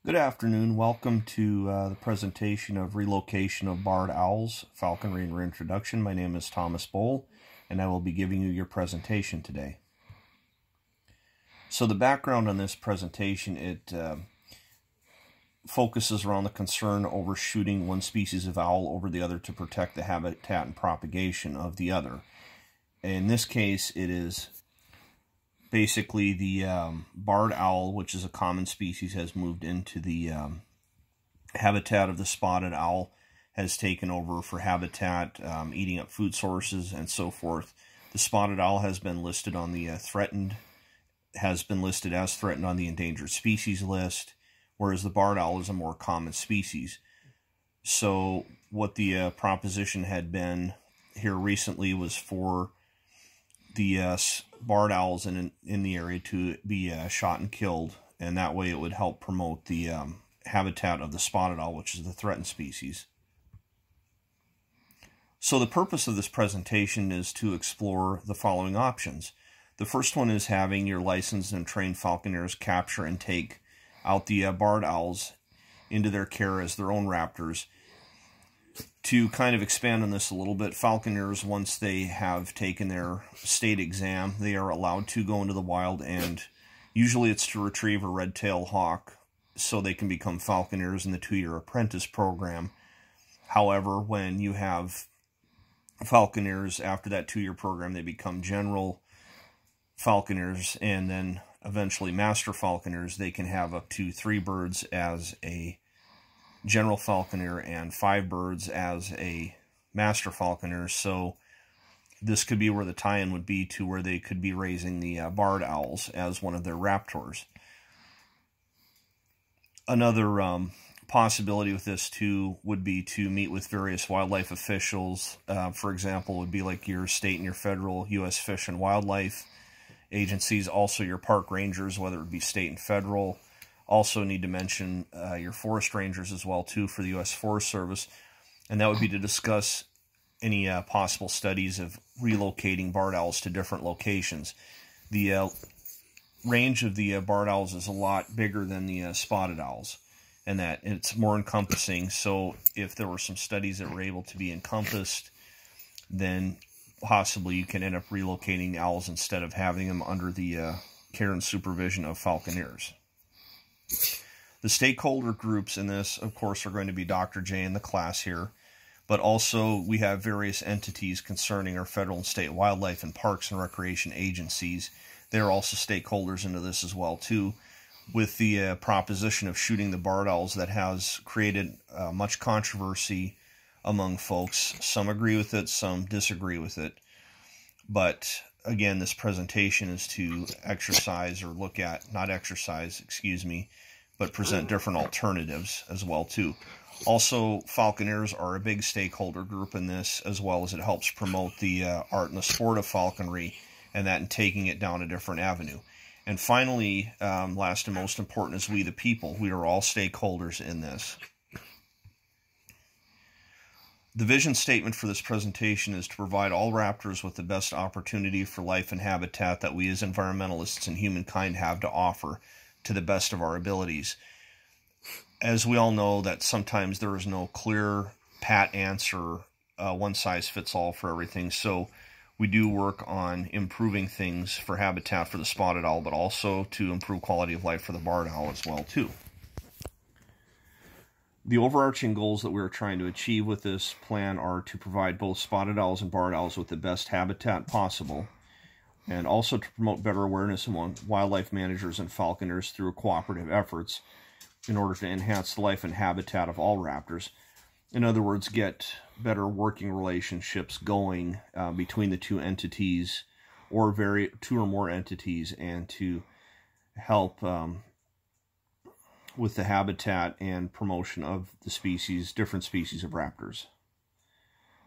Good afternoon. Welcome to the presentation of Relocation of Barred Owls, Falconry and Reintroduction. My name is Thomas Bohl, and I will be giving you your presentation today. So the background on this presentation, it focuses around the concern over shooting one species of owl over the other to protect the habitat and propagation of the other. In this case, it is basically the barred owl, which is a common species, has moved into the habitat of the spotted owl, has taken over for habitat, eating up food sources and so forth. The spotted owl has been listed on the has been listed as threatened on the endangered species list, whereas the barred owl is a more common species. So what the proposition had been here recently was for the barred owls in the area to be shot and killed, and that way it would help promote the habitat of the spotted owl, which is the threatened species. So the purpose of this presentation is to explore the following options. The first one is having your licensed and trained falconers capture and take out the barred owls into their care as their own raptors. To kind of expand on this a little bit, falconers, once they have taken their state exam, they are allowed to go into the wild, and usually it's to retrieve a red-tailed hawk so they can become falconers in the 2-year apprentice program. However, when you have falconers after that 2-year program, they become general falconers and then eventually master falconers. They can have up to 3 birds as a general falconer and 5 birds as a master falconer. So this could be where the tie-in would be to where they could be raising the barred owls as one of their raptors. Another possibility with this too would be to meet with various wildlife officials. For example, would be like your state and your federal U.S. Fish and Wildlife agencies, also your park rangers, whether it be state and federal. Also need to mention your forest rangers as well too for the U.S. Forest Service, and that would be to discuss any possible studies of relocating barred owls to different locations. The range of the barred owls is a lot bigger than the spotted owls, and that it's more encompassing. So if there were some studies that were able to be encompassed, then possibly you can end up relocating the owls instead of having them under the care and supervision of falconers. The stakeholder groups in this, of course, are going to be Dr. J in the class here, but also we have various entities concerning our federal and state wildlife and parks and recreation agencies. They're also stakeholders into this as well too, with the proposition of shooting the barred owls that has created much controversy among folks. Some agree with it, some disagree with it, but again, this presentation is to exercise or look at, not exercise, excuse me, but present different alternatives as well too. Also, falconers are a big stakeholder group in this, as well as it helps promote the art and the sport of falconry, and that in taking it down a different avenue. And finally, last and most important, is we the people. We are all stakeholders in this. The vision statement for this presentation is to provide all raptors with the best opportunity for life and habitat that we as environmentalists and humankind have to offer to the best of our abilities. As we all know that sometimes there is no clear, pat answer, one size fits all for everything. So we do work on improving things for habitat for the spotted owl, but also to improve quality of life for the barred owl as well too. The overarching goals that we are trying to achieve with this plan are to provide both spotted owls and barred owls with the best habitat possible, and also to promote better awareness among wildlife managers and falconers through cooperative efforts in order to enhance the life and habitat of all raptors. In other words, get better working relationships going between the two entities, or 2 or more entities, and to help with the habitat and promotion of the species, different species of raptors.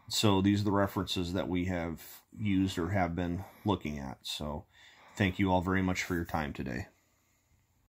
So these are the references that we have used or have been looking at. So thank you all very much for your time today.